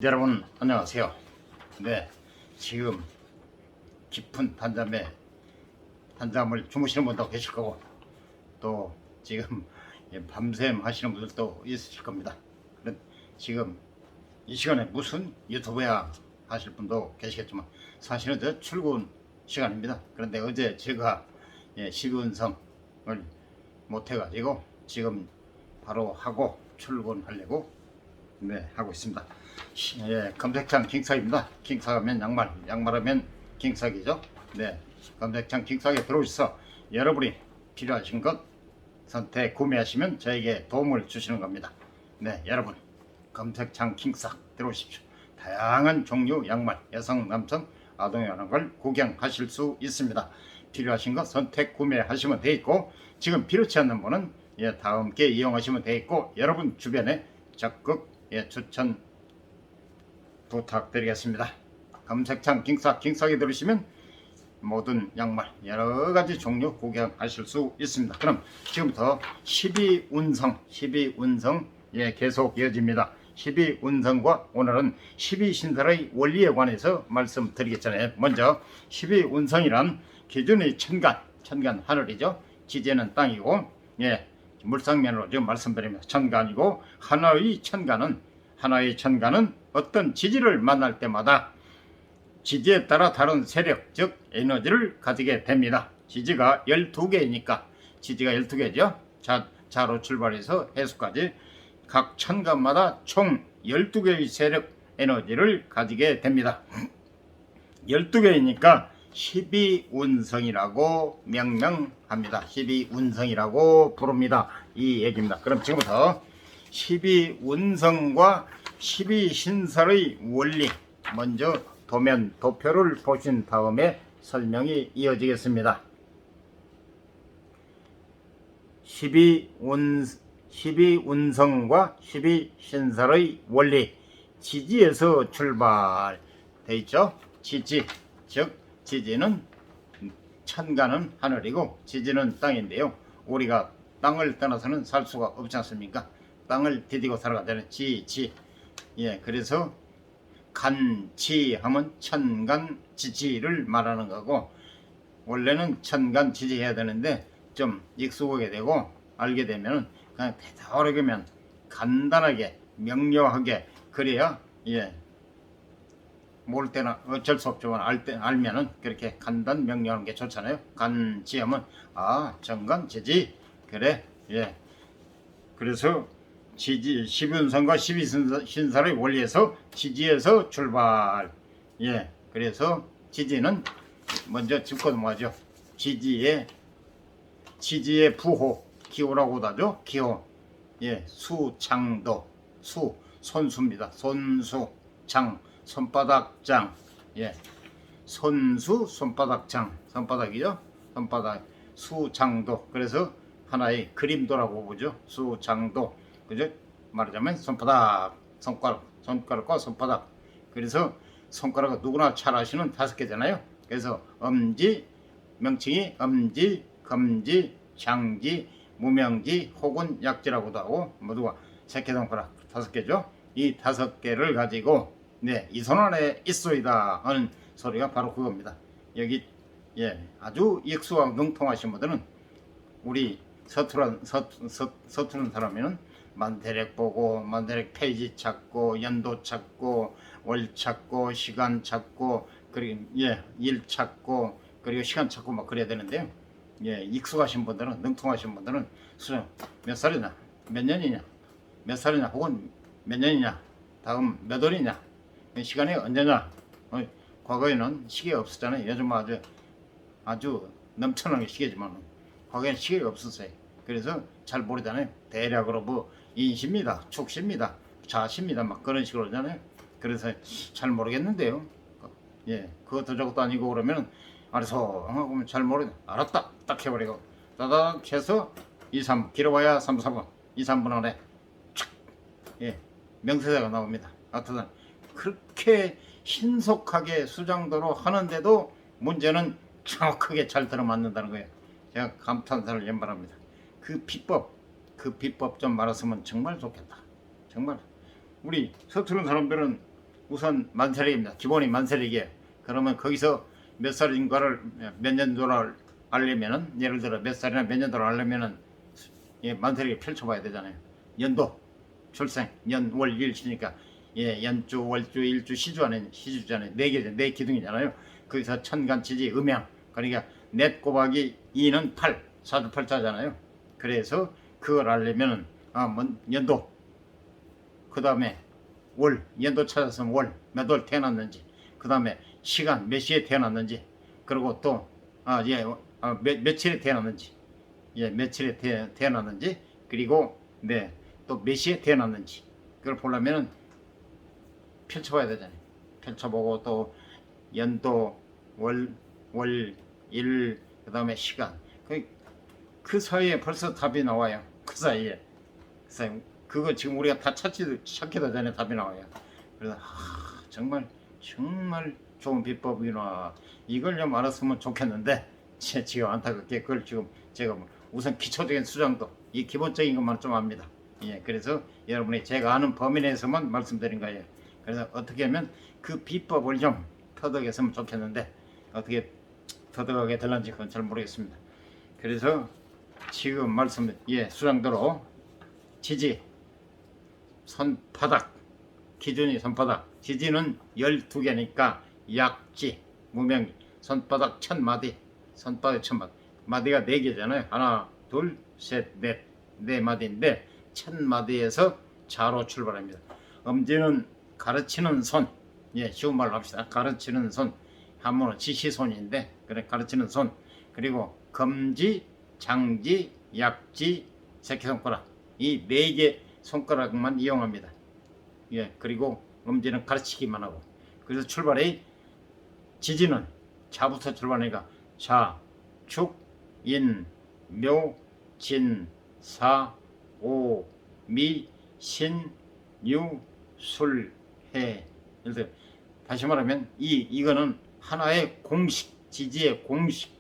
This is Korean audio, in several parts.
여러분 안녕하세요. 네, 지금 깊은 단잠을 주무시는 분도 계실 거고 또 지금 밤샘 하시는 분들도 있으실 겁니다. 지금 이 시간에 무슨 유튜브야 하실 분도 계시겠지만 사실은 저 출근 시간입니다. 그런데 어제 제가 12운성을 못해가지고 지금 바로 하고 출근하려고 하고 있습니다. 검색창 킹삭입니다. 킹삭하면 양말, 양말하면 킹삭이죠. 검색창 킹삭에 들어오셔서 여러분이 필요하신 것 선택 구매하시면 저에게 도움을 주시는 겁니다. 여러분 검색창 킹삭 들어오십시오. 다양한 종류 양말, 여성, 남성, 아동에 관한 걸 구경하실 수 있습니다. 필요하신 것 선택 구매하시면 돼 있고 지금 필요치 않는 분은 다음 게 이용하시면 돼 있고 여러분 주변에 적극 추천 부탁드리겠습니다. 검색창 킹삭에 들으시면 모든 양말 여러가지 종류 구경하실 수 있습니다. 그럼 지금부터 12운성 계속 이어집니다. 12운성과 오늘은 12신설의 원리에 관해서 말씀드리겠잖아요. 먼저 12운성이란 기준의 천간 하늘이죠. 지제는 땅이고 물상면으로 지금 말씀드립니다. 천간이고 하나의 천간은 어떤 지지를 만날 때마다 지지에 따라 다른 세력 즉 에너지를 가지게 됩니다. 지지가 12개죠. 자로 출발해서 해수까지 각 천간마다 총 12개의 세력 에너지를 가지게 됩니다. 12개이니까 12운성이라고 명명합니다. 12운성이라고 부릅니다. 이 얘기입니다. 그럼 지금부터 12운성과 12신설의 원리 먼저 도표를 보신 다음에 설명이 이어지겠습니다. 12운성과 12신설의 원리 지지에서 출발되어 있죠. 지지 즉 지지는 천간은 하늘이고 지지는 땅인데요. 우리가 땅을 떠나서는 살 수가 없지 않습니까? 땅을 디디고 살아가자는 그래서 간지하면 천간 지지를 말하는 거고 원래는 천간 지지 해야 되는데 좀 익숙하게 되고 알게 되면 그냥 되도록이면 간단하게 명료하게 그래야 모를 때는 어쩔 수 없지만 알면은 그렇게 간단 명료하는 게 좋잖아요. 간지하면 천간 지지 그래 그래서 지지 12운성과 12신설의 원리에서 지지에서 출발 그래서 지지는 먼저 짚고 넘어가죠. 지지의 부호 기호라고도 하죠. 기호 수창도 손수입니다. 손수 장 손바닥장 손바닥이죠. 손바닥 수장도 그래서 하나의 그림도라고 보죠. 수장도 그죠? 말하자면 손가락과 손바닥 그래서 손가락은 누구나 잘 아시는 5개잖아요. 그래서 엄지 명칭이 엄지, 검지, 장지, 무명지 혹은 약지라고도 하고 모두가 새끼손가락 5개죠. 이 5개를 가지고 이 손 안에 있소이다 하는 소리가 바로 그겁니다. 여기 아주 익숙하고 능통하신 분들은 우리 서투른 사람이면 만대력 보고 만대력 페이지 찾고 연도 찾고 월 찾고 시간 찾고 그리고 일 찾고 그리고 시간 찾고 막 그래야 되는데요. 익숙하신 분들은 능통하신 분들은 수령 몇 살이냐 몇 년이냐 몇 살이냐 혹은 몇 년이냐 다음 몇 월이냐 시간이 언제냐 과거에는 시계가 없었잖아요. 요즘 아주 넘쳐나게 시계지만 과거에는 시계가 없었어요. 그래서 잘 모르잖아요. 대략으로 뭐 인시입니다, 축시입니다, 자시입니다 막 그런 식으로 하잖아요. 그래서 잘 모르겠는데요. 그것도 저것도 아니고 그러면 알아서 하면 잘 모르겠네. 알았다 딱 해버리고 따닥 해서 2-3 길어봐야 3-4분 2-3분 안에 착 명세자가 나옵니다. 하여튼 그렇게 신속하게 수장도로 하는데도 문제는 정확하게 잘 들어맞는다는 거예요. 제가 감탄사를 연발합니다. 그 비법 좀 말았으면 정말 좋겠다. 정말 우리 서투른 사람들은 우선 만세력입니다. 기본이 만세력이에요. 그러면 거기서 몇 살인가를 몇 년도를 알려면은, 예를 들어 몇 살이나 몇 년도를 알려면은 예, 만세력을 펼쳐봐야 되잖아요. 연도, 출생, 연, 월, 일시니까 예, 연주, 월주, 일주, 시주 안에 시주잖아요. 네 개죠. 네 기둥이잖아요. 거기서 천간지지, 음양. 그러니까 넷 곱하기 2는 8, 사주팔자잖아요. 그래서 그걸 알려면은 연도, 그 다음에 월, 연도 찾아서 월, 몇 월 태어났는지, 그 다음에 시간, 몇 시에 태어났는지, 그리고 또 며칠에 태어났는지, 예, 며칠에 태어났는지, 그리고 네, 또 몇 시에 태어났는지, 그걸 보려면은 펼쳐봐야 되잖아요. 펼쳐보고 또 연도, 월, 일, 그 다음에 시간, 그 사이에 벌써 답이 나와요. 그 사이에. 그거 지금 우리가 다 찾기도 전에 답이 나와요. 그래서 정말 좋은 비법이구나. 이걸 좀 알았으면 좋겠는데 지금 안타깝게 그걸 지금 제가 우선 기초적인 수정도 이 기본적인 것만 좀 압니다. 예, 그래서 여러분이 제가 아는 범위 내에서만 말씀드린 거예요. 그래서 어떻게 하면 그 비법을 좀 터득했으면 좋겠는데 어떻게 터득하게 될런지 그건 잘 모르겠습니다. 그래서 지금 수정도로 지지, 손바닥, 기준이 손바닥, 지지는 12개니까 약지, 무명지, 손바닥 천마디, 손바닥 천마디, 마디가 4개잖아요. 하나, 둘, 셋, 넷, 4마디인데 천마디에서 자로 출발합니다. 엄지는 가르치는 손, 예, 쉬운 말로 합시다. 가르치는 손, 한문은 지시손인데 그래, 가르치는 손, 그리고 검지, 장지, 약지, 새끼손가락, 이 4개 손가락만 이용합니다. 예, 그리고 엄지는 가르치기만 하고. 그래서 출발이 지지는 자부터 출발하니까 자, 축, 인, 묘, 진, 사, 오, 미, 신, 유, 술, 해. 그래서 다시 말하면 이거는 하나의 공식, 지지의 공식,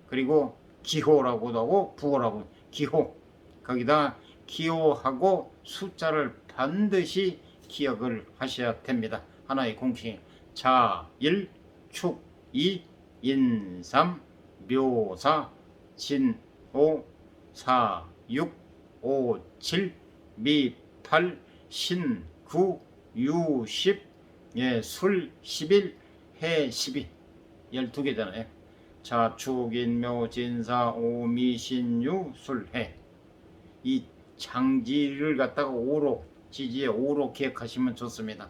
그리고 기호라고도 하고 부호라고. 기호, 거기다 기호하고 숫자를 반드시 기억을 하셔야 됩니다. 하나의 공식. 자, 1, 축, 2, 인, 3, 묘, 4, 진, 5, 사, 6, 5, 7, 미, 8, 신, 9, 유, 10, 예, 술, 11, 해, 12. 12개잖아요. 자, 축, 인, 묘, 진, 사, 오, 미, 신, 유, 술, 해. 이 장지를 갖다가 5로, 지지에 5로 기억하시면 좋습니다.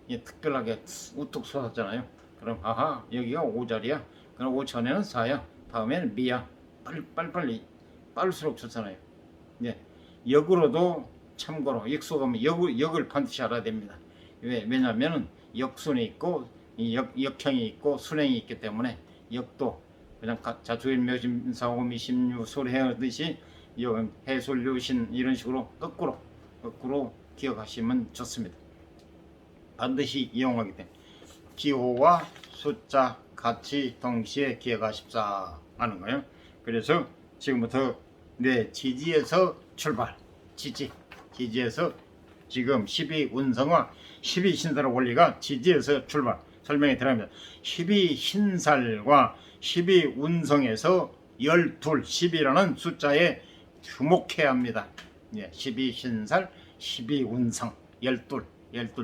예, 특별하게 우뚝 솟았잖아요. 그럼 여기가 5자리야. 그럼 5 전에는 4야. 다음에는 미야. 빨리 빠를수록 좋잖아요. 예, 역으로도 참고로 역수가면 역을 반드시 알아야 됩니다. 왜냐하면 역순이 있고 역형이 있고 순행이 있기 때문에 역도 그냥 자주일 묘심 사오미 심유 소리하듯이 해술 유신 이런 식으로 거꾸로 기억하시면 좋습니다. 반드시 이용하기 때문에 기호와 숫자 같이 동시에 기억하십사 하는 거예요. 그래서 지금부터 지지에서 출발. 지지에서 지금 12운성과 12신살의 원리가 지지에서 출발. 설명이 들어갑니다. 12신살과 12운성에서 12, 10이라는 숫자에 주목해야 합니다. 예, 12신살, 12운성, 12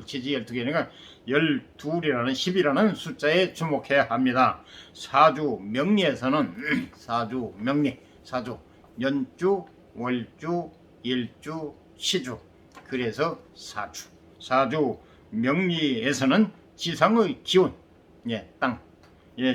지지 12개니까 12이라는 10이라는 숫자에 주목해야 합니다. 사주 명리에서는 사주 연주, 월주, 일주, 시주, 그래서 사주 명리에서는 지상의 기운, 땅,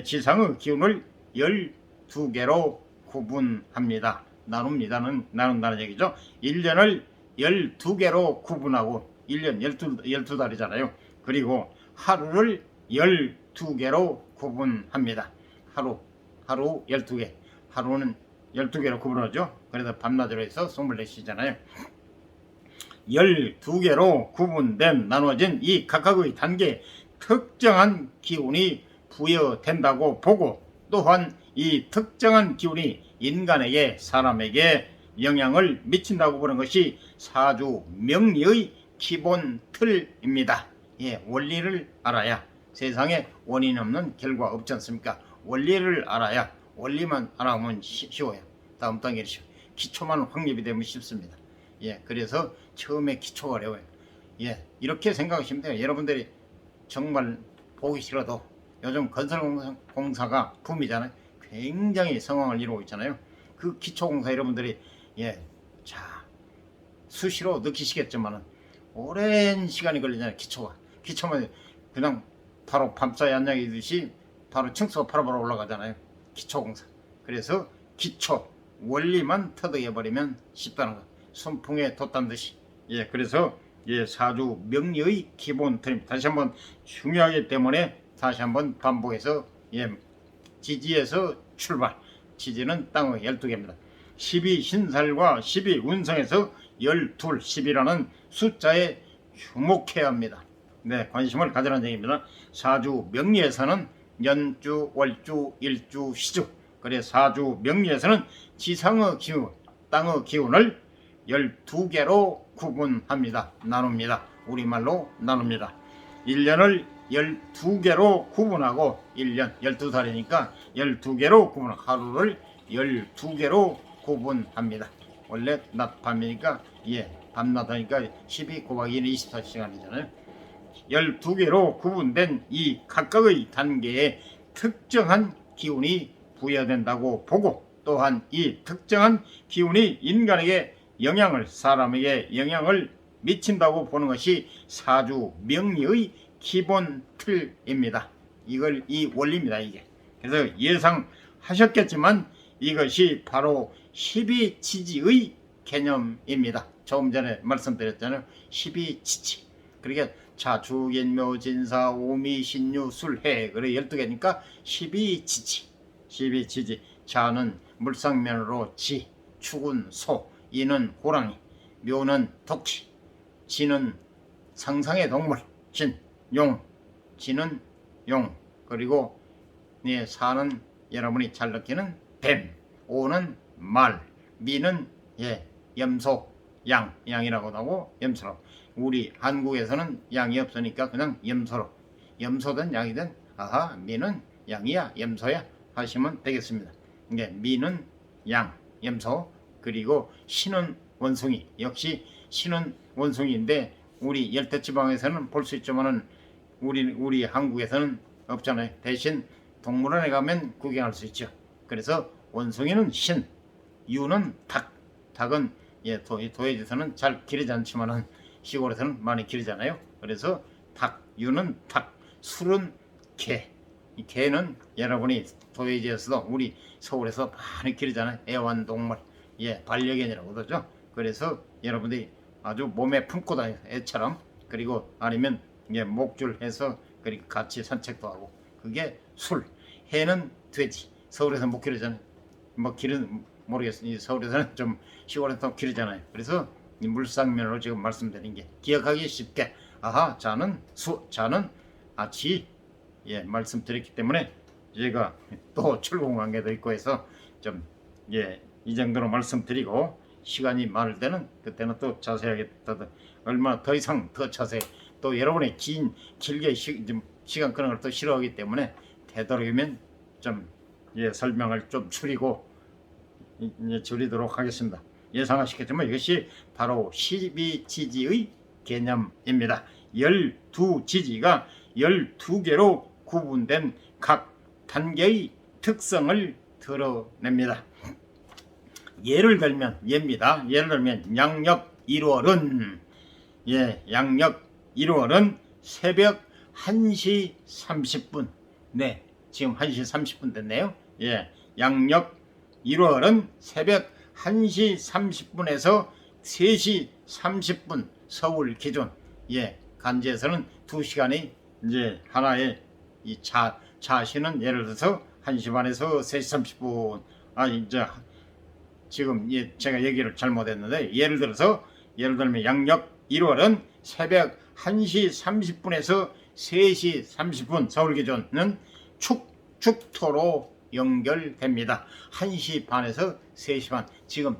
지상의 기운을 12개로 구분합니다. 나눈다는 얘기죠. 1년을 12개로 구분하고 1년 12달이잖아요. 그리고 하루를 12개로 구분합니다. 하루 12개. 하루는 12개로 구분하죠. 그래서 밤낮으로 해서 24시잖아요. 12개로 구분된 나누어진 이 각각의 단계에 특정한 기운이 부여된다고 보고, 또한 이 특정한 기운이 인간에게, 사람에게 영향을 미친다고 보는 것이 사주 명리의 기본 틀입니다. 예, 원리를 알아야 세상에 원인 없는 결과 없지 않습니까? 원리를 알아야 원리만 알아보면 쉬워요. 다음 단계는 쉬워요. 기초만 확립이 되면 쉽습니다. 예, 그래서 처음에 기초가 어려워요. 예, 이렇게 생각하시면 돼요. 여러분들이 정말 보기 싫어도 요즘 건설공사가 붐이잖아요. 굉장히 성황을 이루고 있잖아요. 그 기초공사 여러분들이 자 수시로 느끼시겠지만은 오랜 시간이 걸리잖아요. 기초만 그냥 바로 밤사이 안녕이듯이 바로 층수가 바로바로 올라가잖아요. 기초공사. 그래서 기초 원리만 터득해버리면 쉽다는 거. 순풍에 돛단 듯이. 그래서 사주 명리의 기본 틀입니다. 다시 한번 중요하기 때문에 다시 한번 반복해서 지지에서 출발. 지지는 땅의 12개입니다. 12신살과 12운성에서 12, 10이라는 숫자에 주목해야 합니다. 네, 관심을 가지라는 얘기입니다. 사주 명리에서는 연주, 월주, 일주, 시주. 그래 사주 명리에서는 지상의 기운, 땅의 기운을 12개로 구분합니다. 나눕니다. 우리말로 나눕니다. 1년을 12개로 구분하고 1년 12살이니까 12개로 구분하고 하루를 12개로 구분합니다. 원래 낮 밤이니까 밤낮 하니까 12 곱하기 2는 24시간이잖아요. 12개로 구분된 이 각각의 단계에 특정한 기운이 부여된다고 보고 또한 이 특정한 기운이 인간에게 사람에게 영향을 미친다고 보는 것이 사주 명리의 기본 틀입니다. 이 원리입니다. 이게. 그래서 예상하셨겠지만 이것이 바로 12지지의 개념입니다. 조금 전에 말씀드렸잖아요. 12지지. 그러니까 자축인묘 진사 오미 신유 술해 그래 12개니까 12지지. 12지지. 자는 물상면으로 지, 축은 소, 이는 호랑이, 묘는 토끼, 지는 상상의 동물, 진, 용, 지는 용, 그리고 사는 여러분이 잘 느끼는 뱀, 오는 말, 미는 염소, 양이라고도 하고 염소로. 우리 한국에서는 양이 없으니까 그냥 염소로. 염소든 양이든 미는 양이야 염소야 하시면 되겠습니다. 미는 양, 염소, 그리고 신은 원숭이. 역시 신은 원숭이인데 우리 열대지방에서는 볼 수 있지만은 우리 한국에서는 없잖아요. 대신 동물원에 가면 구경할 수 있죠. 그래서 원숭이는 신, 유는 닭. 닭은 도에서는 잘 기르지 않지만은 시골에서는 많이 기르잖아요. 그래서 닭, 유는 닭, 술은 개. 이 개는 여러분이 도예지에서도 우리 서울에서 많이 기르잖아요. 애완동물, 반려견이라고 그러죠. 그래서 여러분들이 아주 몸에 품고 다니는 애처럼, 그리고 아니면 목줄해서 그리고 같이 산책도 하고, 그게 술. 해는 돼지. 서울에서 못 기르잖아요. 모르겠어요. 서울에서는 좀 시골에서 기르잖아요. 그래서 이 물상면으로 지금 말씀드린 게 기억하기 쉽게 자는 자는 지 말씀드렸기 때문에 제가 또 출근 관계도 있고 해서 좀 이 정도로 말씀드리고, 시간이 많을 때는 그때는 또 자세하게 얼마나 더 이상 더 자세히 또 여러분의 길게 시간 끄는 걸 또 싫어하기 때문에 되도록이면 좀 설명을 좀 줄이고 줄이도록 하겠습니다. 예상하시겠지만 이것이 바로 12지지의 개념입니다. 12지지가 12개로 구분된 각 단계의 특성을 드러냅니다. 예를 들면 양력 1월은 양력 1월은 새벽 1시 30분. 지금 1시 30분 됐네요. 양력 1월은 새벽 1시 30분에서 3시 30분 서울 기준. 간지에서는 2시간이 하나의 이 자시는 예를 들어서 1시 반에서 3시 30분. 지금 제가 얘기를 잘못했는데 예를 들면 양력 1월은 새벽 1시 30분에서 3시 30분 서울 기준은 축토로 연결됩니다. 1시 반에서 3시 반. 지금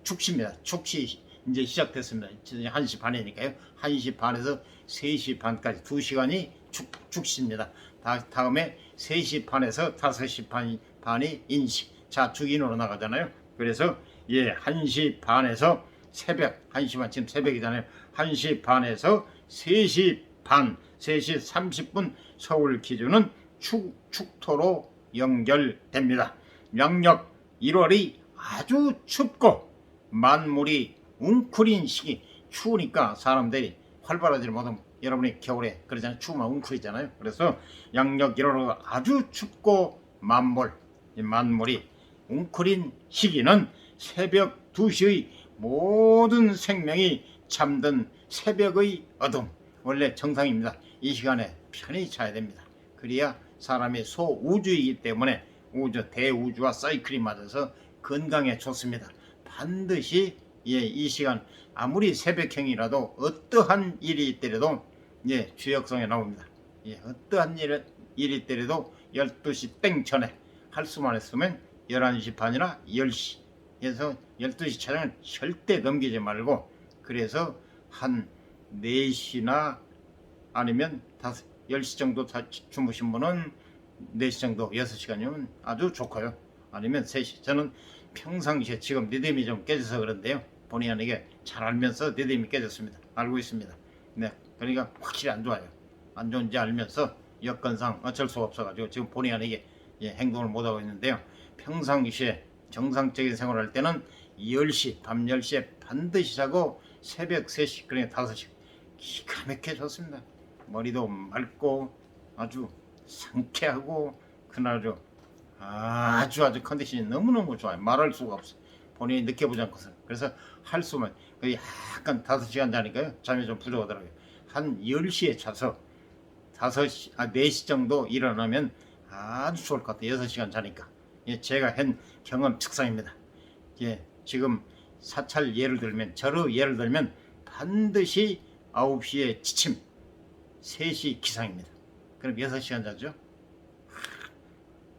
축시입니다. 축시 이제 시작됐습니다. 1시 반이니까요. 1시 반에서 3시 반까지 2시간이 죽습니다. 다음에 3시 반에서 5시 반이 인식. 자, 죽인으로 나가잖아요. 그래서 1시 반에서 새벽 1시 반, 지금 새벽이잖아요. 1시 반에서 3시 반, 3시 30분 서울 기준은 축토로 연결됩니다. 양력 1월이 아주 춥고 만물이 웅크린 시기. 추우니까 사람들이 활발하지 못하면 여러분이 겨울에 그러잖아요. 추우면 웅크리잖아요. 그래서 양력 1월은 아주 춥고 만물이 웅크린 시기는 새벽 2시의 모든 생명이 잠든 새벽의 어둠. 원래 정상입니다. 이 시간에 편히 자야 됩니다. 그래야 사람이 소우주이기 때문에 대우주와 사이클이 맞아서 건강에 좋습니다. 반드시 이 시간 아무리 새벽형이라도 어떠한 일이 있더라도 주역성에 나옵니다. 어떠한 일이 있더라도 12시 땡 전에 할 수만 했으면 11시 반이나 10시 해서 12시 차량을 절대 넘기지 말고, 그래서 한 4시나 아니면 10시 정도 주무신 분은 4시 정도 6시간이면 아주 좋고요. 아니면 3시. 저는 평상시에 지금 리듬이 좀 깨져서 그런데요. 본의 아니게 잘 알면서 리듬이 깨졌습니다. 알고 있습니다. 네, 그러니까 확실히 안 좋아요. 안 좋은지 알면서 여건상 어쩔 수 없어가지고 지금 본의 아니게 행동을 못하고 있는데요. 평상시에 정상적인 생활을 할 때는 10시, 밤 10시에 반드시 자고 새벽 3시, 그러니까 5시 기가 막혀 좋습니다. 머리도 맑고 아주 상쾌하고 그날은 아주 컨디션이 너무너무 좋아요. 말할 수가 없어. 본인이 느껴보지 않고서. 그래서 할 수만 약간 5시간 자니까요. 잠이 좀 부족하더라고요. 한 10시에 자서 4시 정도 일어나면 아주 좋을 것 같아요. 6시간 자니까. 제가 한 경험 측상입니다. 지금 사찰 예를 들면, 저를 예를 들면 반드시 9시에 지침, 3시 기상입니다. 그럼 6시간 자죠.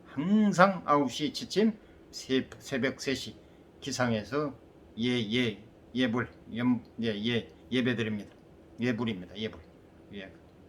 항상 9시 지침, 새벽 3시 기상해서 예배드립니다. 예불입니다. 예불.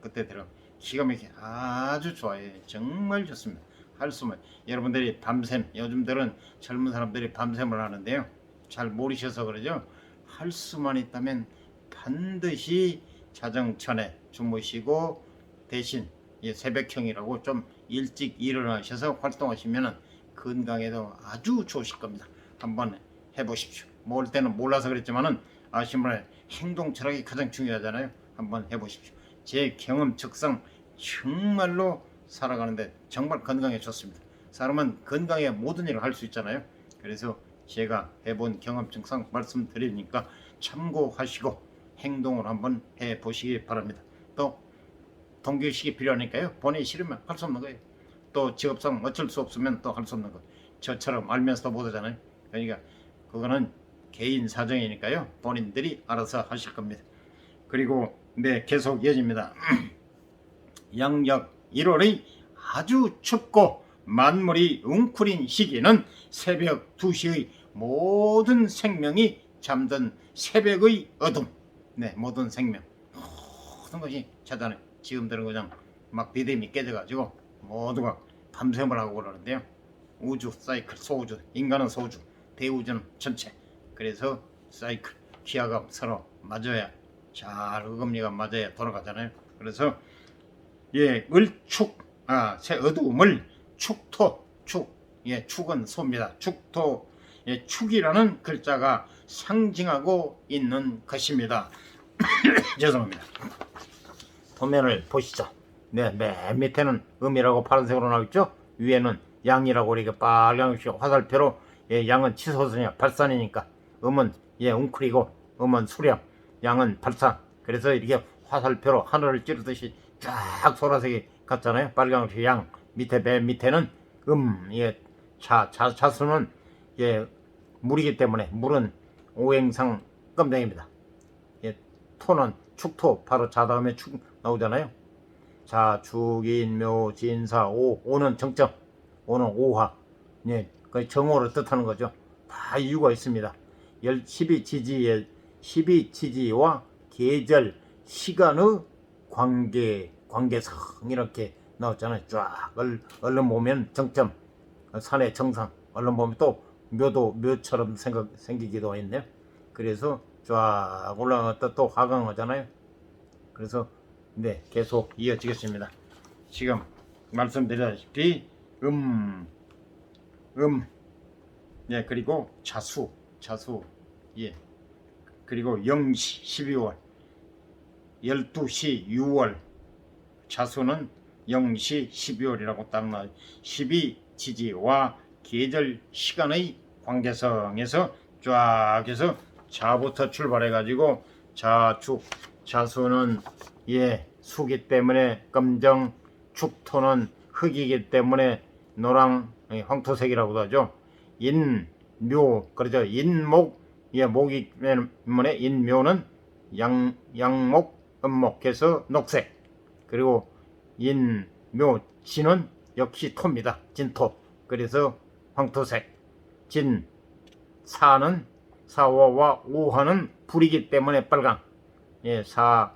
그때 들어 기가 막히게 아주 좋아요. 정말 좋습니다. 할 수만. 여러분들이 밤샘, 요즘들은 젊은 사람들이 밤샘을 하는데요. 잘 모르셔서 그러죠. 할 수만 있다면 반드시 자정 전에 주무시고 대신 새벽형이라고 좀 일찍 일어나셔서 활동하시면 건강에도 아주 좋으실 겁니다. 한번 해보십시오. 모를 때는 몰라서 그랬지만은 아시면 행동 철학이 가장 중요하잖아요. 한번 해보십시오. 제 경험 측상 정말로 살아가는데 정말 건강에 좋습니다. 사람은 건강에 모든 일을 할 수 있잖아요. 그래서 제가 해본 경험 증상 말씀드리니까 참고하시고 행동을 한번 해보시기 바랍니다. 또 동기의식이 필요하니까요. 본인이 싫으면 할 수 없는 거예요. 또 직업상 어쩔 수 없으면 또 할 수 없는 거. 저처럼 알면서도 못하잖아요. 그러니까 그거는 개인 사정이니까요. 본인들이 알아서 하실 겁니다. 그리고 계속 이어집니다. 양력 1월의 아주 춥고 만물이 웅크린 시기는 새벽 2시의 모든 생명이 잠든 새벽의 어둠. 모든 생명 모든 것이 찾아내. 지금들은 그냥 막 리듬이 깨져가지고 모두가 밤샘을 하고 그러는데요. 우주 사이클, 소우주, 인간은 소우주, 대우주는 전체. 그래서 사이클, 기하가 서로 맞아야 잘 어금니가 맞아야 돌아가잖아요. 그래서 새 어두움을 축토, 축은 소입니다. 축토, 축이라는 글자가 상징하고 있는 것입니다. 죄송합니다. 도면을 보시죠. 맨 밑에는 음이라고 파란색으로 나와있죠. 위에는 양이라고 이렇게 빨간색 화살표로, 양은 치소선이야. 발산이니까. 음은 웅크리고, 음은 수령, 양은 발산. 그래서 이렇게 화살표로 하늘을 찌르듯이 쫙 소라색이 같잖아요. 빨간색 양. 맨 밑에는 자수는 물이기 때문에 물은 오행상 검정입니다. 토는 축토, 바로 자 다음에 축 나오잖아요. 자, 축인, 묘, 진사, 오는 정점, 오는 오화. 거의 정오를 뜻하는 거죠. 다 이유가 있습니다. 12지지에 12지지와 계절, 시간의 관계성 이렇게 나왔잖아요. 쫙 얼른 보면 정점, 산의 정상, 얼른 보면 또 묘처럼 생기기도 했네요. 그래서 쫙 올라갔다 또 하강하잖아요. 그래서 네, 계속 이어지겠습니다. 지금 말씀드렸다시피 예, 그리고 자수 예, 그리고 0시 12월 12시 6월 자수는 0시 12월이라고 딱 나와요. 12지지와 계절 시간의 관계성에서 쫙 해서 자부터 출발해 가지고 자수는 예, 수기 때문에 검정, 축토는 흙이기 때문에 노랑, 황토색이라고도 하죠. 인묘, 그렇죠. 인목, 예, 목이 때문에 인묘는 양목, 음목해서 녹색. 그리고 인묘, 진은 역시 토입니다. 진토. 그래서 황토색. 사는 사화와 오화는 불이기 때문에 빨강. 예, 사와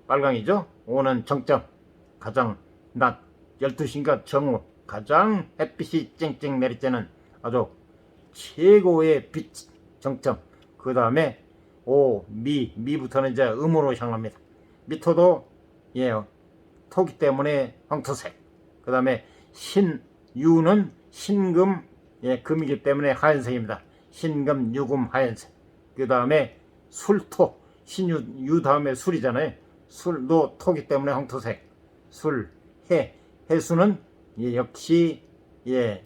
빨강이죠. 오는 정점, 가장 낮 12시인가 정오, 가장 햇빛이 쨍쨍 내릴 때는 아주 최고의 빛 정점. 그 다음에 미부터는 이제 음으로 향합니다. 미토도 예, 토기 때문에 황토색. 그 다음에 유는 신금, 예, 금이기 때문에 하얀색입니다. 신금, 유금, 하얀색. 그 다음에 술토, 유 다음에 술이잖아요. 술도 토기 때문에 황토색. 해수는 예, 역시 예,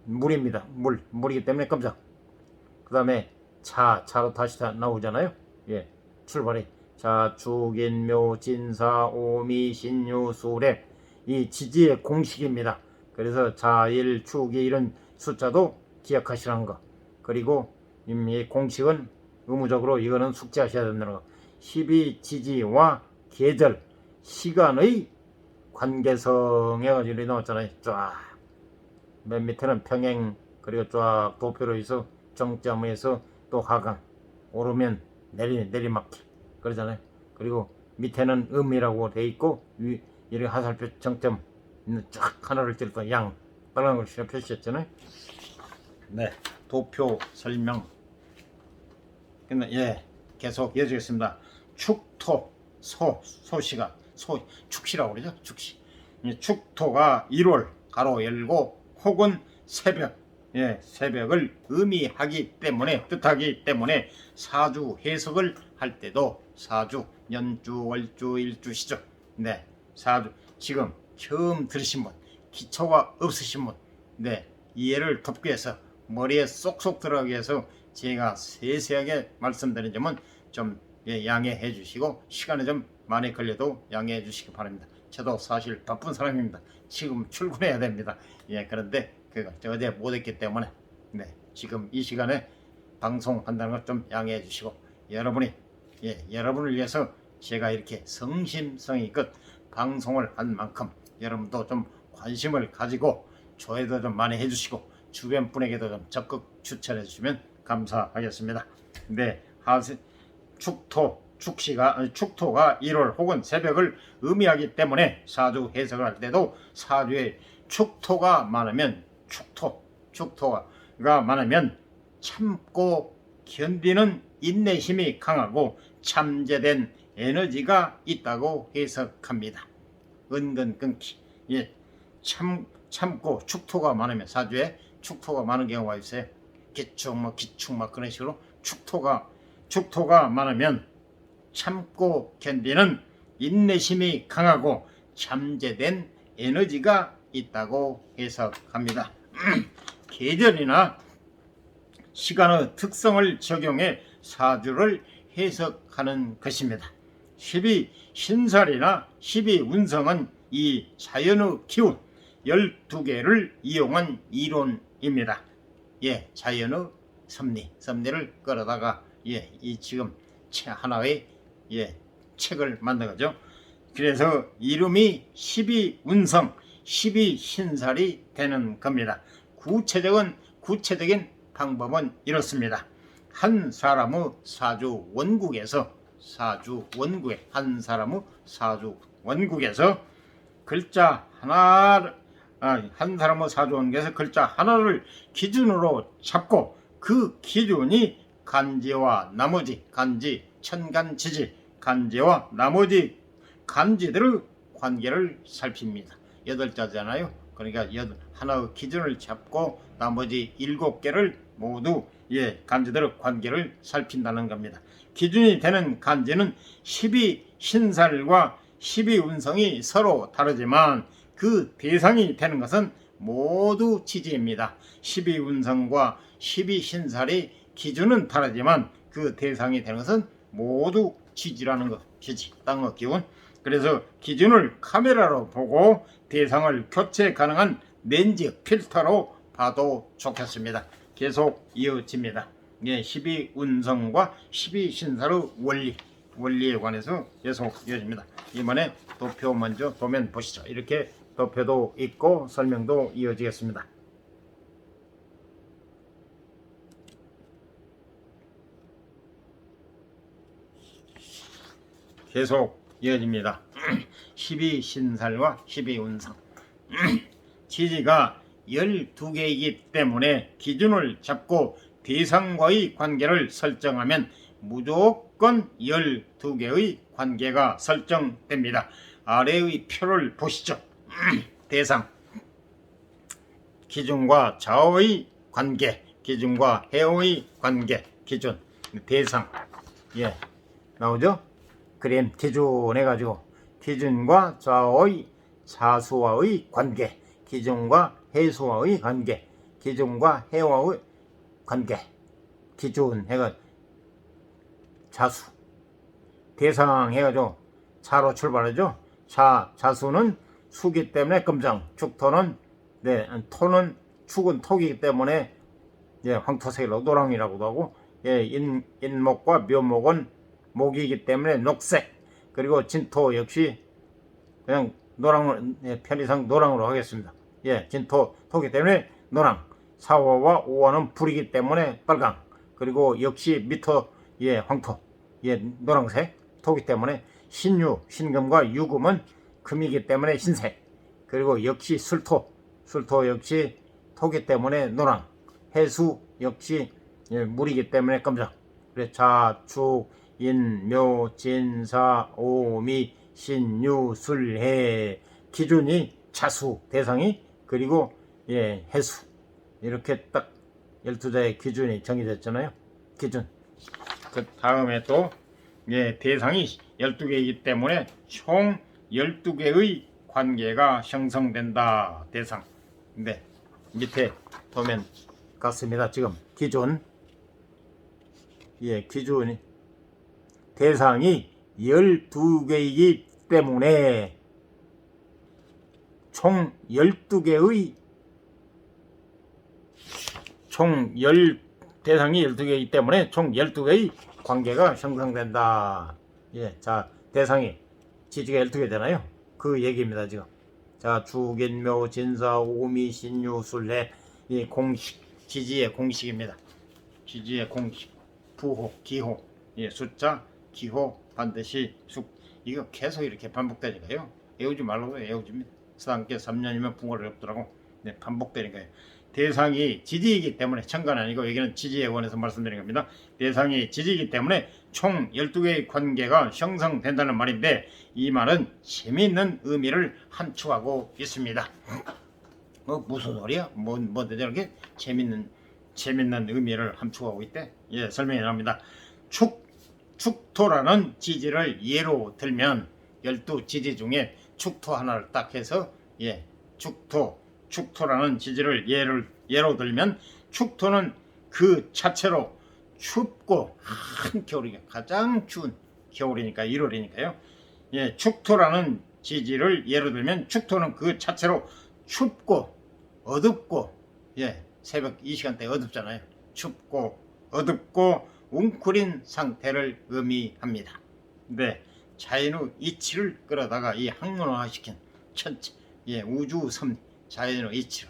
물입니다. 물이기 때문에 검정. 그 다음에 차로 다시 나오잖아요. 예, 출발이 자축인묘 진사 오미 신유 수래, 이 지지의 공식입니다. 그래서 자일 축이 이런 숫자도 기억하시라는 거. 그리고 이 공식은 의무적으로 이거는 숙지하셔야 된다는 거. 12지지와 계절, 시간의 관계성에 가지고 나왔잖아요. 쫙 맨 밑에는 평행, 그리고 쫙 도표로 해서 정점에서 또 하강, 오르면 내리막길 그러잖아요. 그리고 밑에는 음이라고 돼 있고 이렇게 화살표 정점 쫙 하나를 찔러 빨간 글씨로 표시했잖아요. 네, 도표 설명. 근데 예, 계속 이어지겠습니다. 축토, 소시가 축시라고 그러죠. 축시. 축토가 1월 가로 열고 혹은 새벽, 예, 새벽을 의미하기 때문에, 뜻하기 때문에 사주 해석을 할 때도 사주, 연주, 월주, 일주시죠. 네, 사주. 지금 처음 들으신 분, 기초가 없으신 분, 네, 이해를 돕기 위해서 머리에 쏙쏙 들어가기 위해서 제가 세세하게 말씀드린 점은 좀 예, 양해해 주시고, 시간이 좀 많이 걸려도 양해해 주시기 바랍니다. 저도 사실 바쁜 사람입니다. 지금 출근해야 됩니다. 예, 그런데 어제 못했기 때문에 네, 지금 이 시간에 방송한다는 걸 좀 양해해 주시고, 여러분을 위해서 제가 이렇게 성심성의껏 방송을 한 만큼 여러분도 좀 관심을 가지고 조회도 좀 많이 해주시고 주변 분에게도 좀 적극 추천해 주시면 감사하겠습니다. 네, 축토가 1월 혹은 새벽을 의미하기 때문에 사주 해석을 할 때도 사주에 축토가 많으면 축토가 많으면 참고 견디는 인내심이 강하고 잠재된 에너지가 있다고 해석합니다. 은근 끊기. 예, 참고 축토가 많으면, 사주에 축토가 많은 경우가 있어요. 기축 그런 식으로 축토가 많으면 참고 견디는 인내심이 강하고 잠재된 에너지가 있다고 해석합니다. 계절이나 시간의 특성을 적용해 사주를 해석하는 것입니다. 12신살이나 12운성은 이 자연의 기운 12개를 이용한 이론입니다. 예, 자연의 섭리를 끌어다가 예, 이 지금 하나의 예, 책을 만든 거죠. 그래서 이름이 12운성, 12신살이 되는 겁니다. 구체적인 방법은 이렇습니다. 한 사람의 사주 원국에서 한 사람의 사주 원국에서 글자 하나 한 사람의 사주 원국에서 글자 하나를 기준으로 잡고 그 기준이 간지와 나머지 간지 천간지지 간지와 나머지 간지들의 관계를 살핍니다. 8자잖아요. 그러니까 하나의 기준을 잡고 나머지 7개를 모두 간지들의 관계를 살핀다는 겁니다. 기준이 되는 간지는 12신살과 12운성이 서로 다르지만 그 대상이 되는 것은 모두 지지입니다. 12운성과 12신살이 기준은 다르지만 그 대상이 되는 것은 모두 지지라는 것. 지지, 땅의 기운. 그래서 기준을 카메라로 보고 대상을 교체 가능한 렌즈 필터로 봐도 좋겠습니다. 계속 이어집니다. 12운성과 12신살의 원리에 관해서 계속 이어집니다. 이번에 도표 먼저 도면 보시죠. 이렇게 도표도 있고 설명도 이어지겠습니다. 계속 이어집니다. 12신살과 12운성 지지가 12개이기 때문에 기준을 잡고 대상과의 관계를 설정하면 무조건 12개의 관계가 설정됩니다. 아래의 표를 보시죠. 대상 기준과 좌우의 관계, 기준과 해우의 관계, 기준, 대상 나오죠? 그림 기준 해가지고 기준과 좌우의 사수와의 관계, 기준과 해수와의 관계, 기준과 해와의 관계, 기준 해가 자수, 대상 해가지고 자로 출발하죠. 자수는 수기 때문에 금정, 축토는 토는 축은 토기이기 때문에 황토색이라고 노랑이라고도 하고 인목과 묘목은 목이기 때문에 녹색, 그리고 진토 역시 그냥 노랑으로 편의상 노랑으로 하겠습니다. 진토 토기 때문에 노랑, 사화와 오화는 불이기 때문에 빨강, 그리고 역시 미토 황토 노랑색 토기 때문에 신유 신금과 유금은 금이기 때문에 흰색, 그리고 역시 술토 역시 토기 때문에 노랑, 해수 역시 물이기 때문에 검정. 그래서 자축 인묘 진사 오미 신유 술해 기준이 자수 대상이, 그리고 해수, 이렇게 딱 12자의 기준이 정해졌잖아요. 기준. 그 다음에 또 대상이 12개이기 때문에 총 12개의 관계가 형성된다. 대상. 밑에 보면 같습니다. 지금 기준. 기준이 대상이 12개이기 때문에 총 12개의 대상이 12개이기 때문에 총 12개의 관계가 형성된다. 자, 대상이 지지가 12개잖아요. 그 얘기입니다, 지금. 자, 축인묘 진사 오미 신유 술래 이 공식, 지지의 공식입니다. 지지의 공식. 부호, 기호, 숫자, 기호, 반드시 숙. 이거 계속 이렇게 반복되니까요. 외우지 말라고 외워줍니다. 서당께 3년이면 붕어를 없더라고. 반복되니까요. 대상이 지지이기 때문에 천간 아니고 여기는 지지에 관해서 말씀드린 겁니다. 대상이 지지이기 때문에 총 12개의 관계가 형성된다는 말인데, 이 말은 재미있는 의미를 함축하고 있습니다. 무슨 소리야? 뭔데 저렇게 재밌는 의미를 함축하고 있대? 설명이 나옵니다. 축토라는 지지를 예로 들면 12지지 중에 축토 하나를 딱 해서 축토라는 지지를 예로 들면, 축토는 그 자체로 춥고 한겨울이니까 가장 추운 겨울이니까 1월이니까요. 축토라는 지지를 예로 들면 축토는 그 자체로 춥고 어둡고 새벽 이 시간대 어둡잖아요. 춥고 어둡고 웅크린 상태를 의미합니다. 자연의 이치를 끌어다가 이 학문화시킨 천체 우주 섭리 자연의 이치를,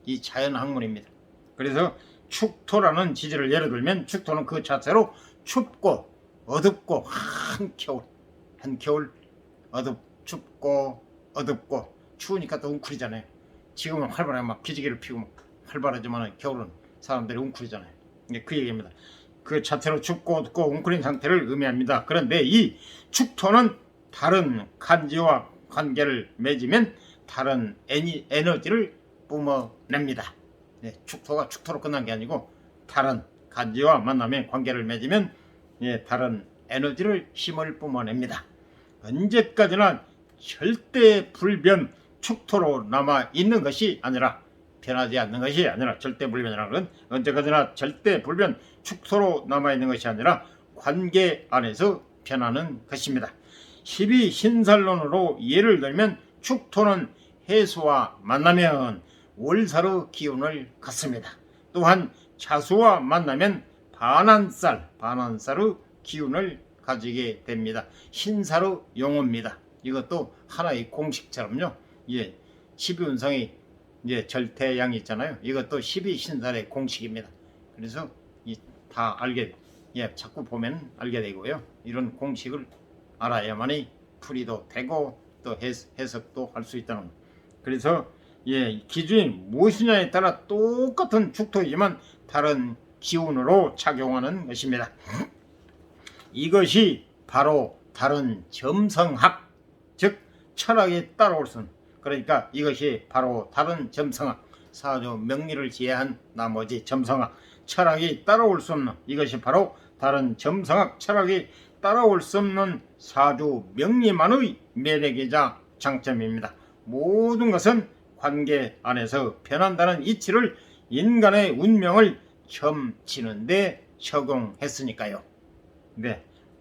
이 자연 학문입니다. 그래서 축토라는 지지를 예를 들면 축토는 그 자체로 춥고 어둡고 한겨울 춥고 어둡고 추우니까 또 웅크리잖아요. 지금은 활발하게 막 기지개를 피고 활발하지만 겨울은 사람들이 웅크리잖아요. 그 얘기입니다. 그 자체로 춥고 어둡고 웅크린 상태를 의미합니다. 그런데 이 축토는 다른 간지와 관계를 맺으면 다른 에너지를 뿜어냅니다. 축토가 축토로 끝난 게 아니고 다른 간지와 만나면 관계를 맺으면 다른 에너지를 힘을 뿜어냅니다. 언제까지나 절대 불변 축토로 남아 있는 것이 아니라 변하지 않는 것이 아니라 절대 불변이라는 건 언제까지나 절대 불변 축토로 남아 있는 것이 아니라 관계 안에서 변하는 것입니다. 12신살론으로 예를 들면 축토는 해수와 만나면 월사로 기운을 갖습니다. 또한 자수와 만나면 반환살의 기운을 가지게 됩니다. 신사로 용어입니다. 이것도 하나의 공식처럼요. 12운성이 절대양이 있잖아요. 이것도 12신살의 공식입니다. 그래서 다 알게 자꾸 보면 알게 되고요. 이런 공식을 알아야만이 풀이도 되고 또 해석도 할 수 있다는 것. 그래서 기준이 무엇이냐에 따라 똑같은 축토이지만 다른 기운으로 작용하는 것입니다. 이것이 바로 다른 점성학, 즉 철학에 따라올 수 있는, 그러니까 이것이 바로 다른 점성학, 사조 명리를 제외한 나머지 점성학, 철학이 따라올 수 없는, 이것이 바로 다른 점성학, 철학이 따라올 수 없는 사주 명리만의 매력이자 장점입니다. 모든 것은 관계 안에서 변한다는 이치를 인간의 운명을 점치는데 적용했으니까요.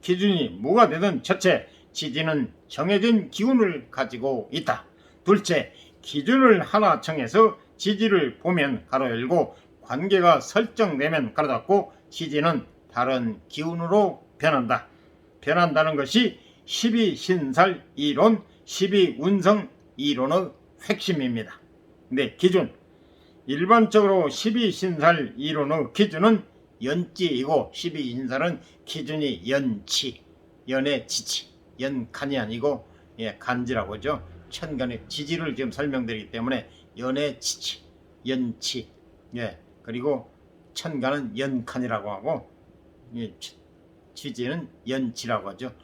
기준이 뭐가 되든 첫째, 지지는 정해진 기운을 가지고 있다. 둘째, 기준을 하나 정해서 지지를 보면 가로 열고 관계가 설정되면 가로 닫고 지지는 다른 기운으로 변한다. 변한다는 것이 12신살 이론, 12운성 이론의 핵심입니다. 기준. 일반적으로 12신살 이론의 기준은 연지이고 12신살은 기준이 연치, 연의 지치, 연간이 아니고 간지라고 하죠. 천간의 지지를 지금 설명드리기 때문에 연의 지치, 연치, 그리고 천간은 연간이라고 하고 지지는 연치라고 하죠.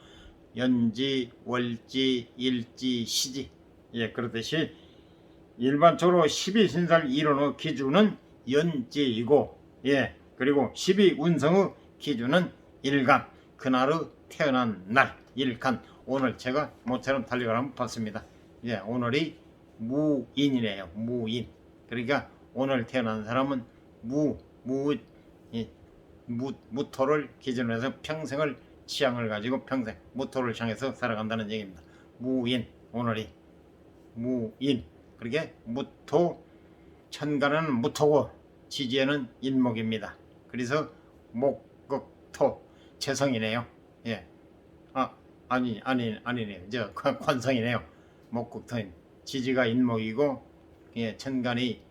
연지, 월지, 일지, 시지. 그렇듯이 일반적으로 12신살 이론의 기준은 연지이고, 그리고 12운성의 기준은 일간, 그날의 태어난 날, 일간. 오늘 제가 모처럼 달력을 한번 봤습니다. 오늘이 무인이네요. 무인. 그러니까 오늘 태어난 사람은 무토를 기준으로 해서 평생을 취향을 가지고 평생 무토를 향해서 살아간다는 얘기입니다. 무인, 오늘이 무인. 그렇게 무토, 천간은 무토고 지지에는 인목입니다. 그래서 목극토 재성이네요. 아니네요. 저 관성이네요. 목극토인 지지가 인목이고 천간이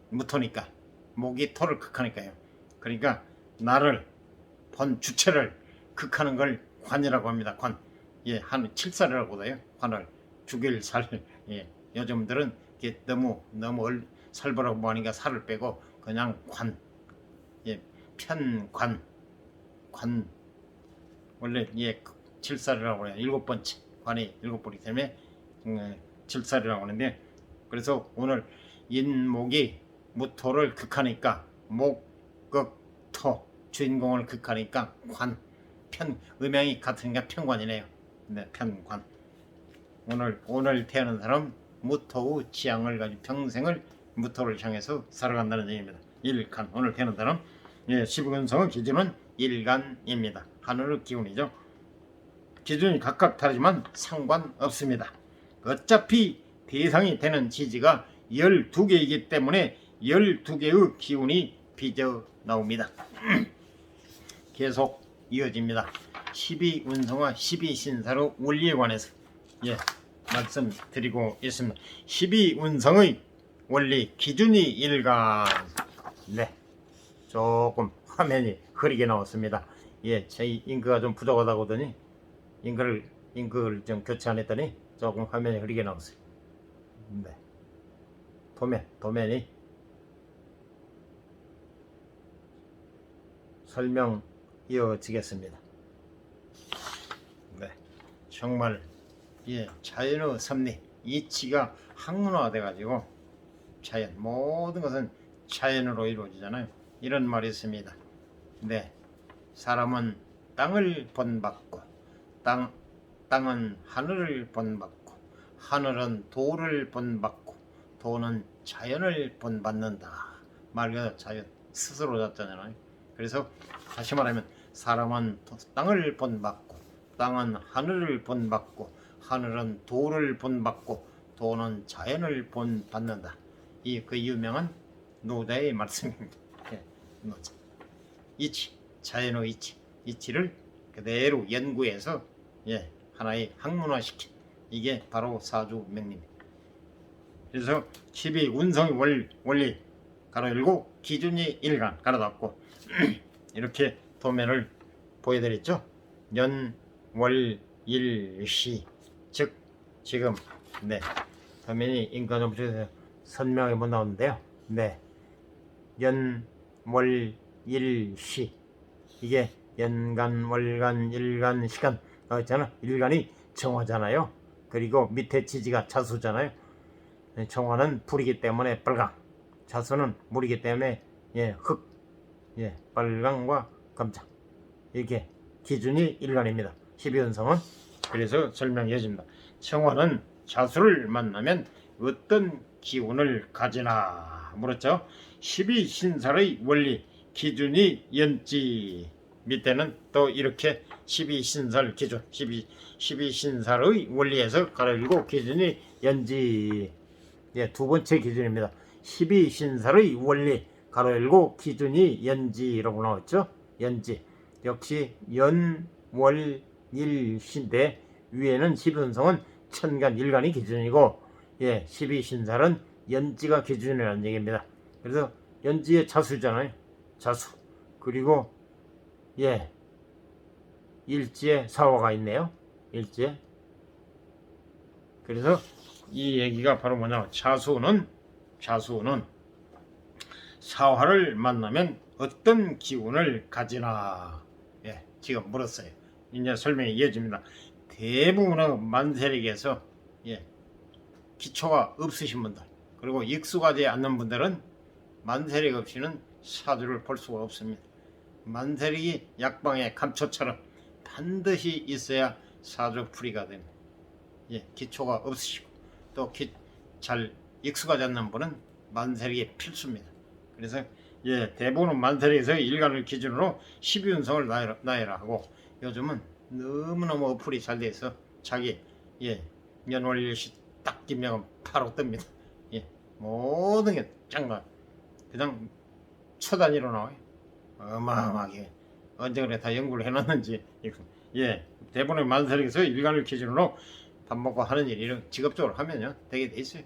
무토니까 목이 토를 극하니까요. 그러니까 나를 본 주체를 극하는 걸 관이라고 합니다. 관. 한 칠살이라고 해요. 관을 죽일 살. 요즘들은 너무 살벌하고 하니까 살을 빼고 그냥 관. 편관. 관. 원래 칠살이라고 해요. 7번째. 관이 7번이기 때문에 칠살이라고 하는데, 그래서 오늘 인목이 무토를 극하니까 목극토 주인공을 극하니까 관. 음양이 같으니까 편관이네요. 편관. 오늘 태어난 사람 무토의 취향을 가지고 평생을 무토를 향해서 살아간다는 얘기입니다. 일간. 오늘 태어난 사람 12운성의 기준은 일간입니다. 하늘의 기운이죠. 기준이 각각 다르지만 상관없습니다. 어차피 대상이 되는 지지가 12개이기 때문에 12개의 기운이 빚어 나옵니다. 계속 이어집니다. 12운성과 12신사로 원리에 관해서 말씀드리고 있습니다. 12운성의 원리 기준이 일간. 조금 화면이 흐리게 나왔습니다. 예, 제 잉크가 좀 부족하다고 하더니 잉크를 좀 교체 안 했더니 조금 화면이 흐리게 나왔어요. 네. 도면이 설명 이어지겠습니다. 네. 정말 예, 자연의 섭리, 이치가 학문화돼 가지고 자연, 모든 것은 자연으로 이루어지잖아요. 이런 말이 있습니다. 네. 사람은 땅을 본받고 땅은 하늘을 본받고 하늘은 도를 본받고 도는 자연을 본받는다. 말 그대로 자연 스스로 잤잖아요. 그래서 다시 말하면 사람은 땅을 본받고 땅은 하늘을 본받고 하늘은 도를 본받고 도는 자연을 본받는다. 이 그 유명한 노자의 말씀입니다. 예, 노자. 이치, 자연의 이치를 그대로 연구해서 예, 하나의 학문화시킨 이게 바로 사주명리입니다. 그래서 12운성의 원리 가로 열고 기준이 일간 가로 닫고 이렇게 도면을 보여드렸죠. 연, 월, 일, 시 즉 지금 네 도면이 인간 점수에서 선명하게 못 나오는데요. 네, 연, 월, 일, 시 이게 연간, 월간, 일간, 시간 있잖아. 일간이 정화잖아요. 그리고 밑에 지지가 자수잖아요. 정화는 불이기 때문에 빨강, 자수는 물이기 때문에 예, 흑, 예, 빨강과 검정 이렇게 기준이 일간입니다. 12운성은 그래서 설명해줍니다. 정화는 자수를 만나면 어떤 기운을 가지나 물었죠. 12신살의 원리 기준이 연지 밑에는 또 이렇게 12신살 기준 12신살의 원리에서 가르고 기준이 연지 예, 두 번째 기준입니다. 12신살의 원리 가로 열고 기준이 연지라고 나왔죠. 연지 역시 연, 월, 일, 시인데 위에는 12운성은 천간, 일간이 기준이고 예, 12신살은 연지가 기준이라는 얘기입니다. 그래서 연지의 자수잖아요. 자수 그리고 예, 일지에 사화가 있네요. 일지에 그래서 이 얘기가 바로 뭐냐, 자수는 사화를 만나면 어떤 기운을 가지나 예, 지금 물었어요. 이제 설명이 이어집니다. 대부분의 만세력에서 예, 기초가 없으신 분들 그리고 익숙하지 않는 분들은 만세력 없이는 사주를 볼 수가 없습니다. 만세력이 약방의 감초처럼 반드시 있어야 사주 풀이가 됩니다. 예, 기초가 없으시고 또 잘 익숙하지 않는 분은 만세력이 필수입니다. 그래서 예, 대부분은 만세력에서 일간을 기준으로 12운성을 나열라 하고 요즘은 너무너무 어플이 잘 돼서 자기 예, 연월일시 딱 김명은 바로 뜹니다. 예, 모든 게 짱가 그냥 초 단위로 나와요. 어마어마하게 언제 그래 다 연구를 해놨는지. 예, 대부분의 만세력에서 일간을 기준으로 밥 먹고 하는 일이 직업적으로 하면요 되게 돼 있어요.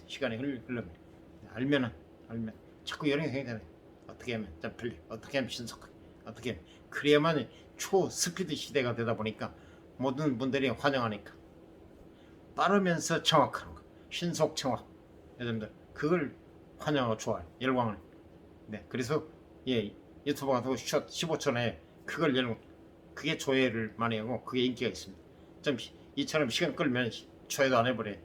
시간이 흐르면 알면 자꾸 요령이 생기잖아요. 어떻게 하면 좀 편리, 어떻게 하면 신속하게, 어떻게 하면 그래야만 초 스피드 시대가 되다 보니까 모든 분들이 환영하니까 빠르면서 정확한 거, 신속 정확. 여러분들 그걸 환영하고 좋아요. 열광을. 네, 그래서 예, 유튜브 같은 거 숏 15초 내에 그걸 열고 그게 조회를 많이 하고 그게 인기가 있습니다. 좀 이처럼 시간 끌면 조회도 안 해버려요.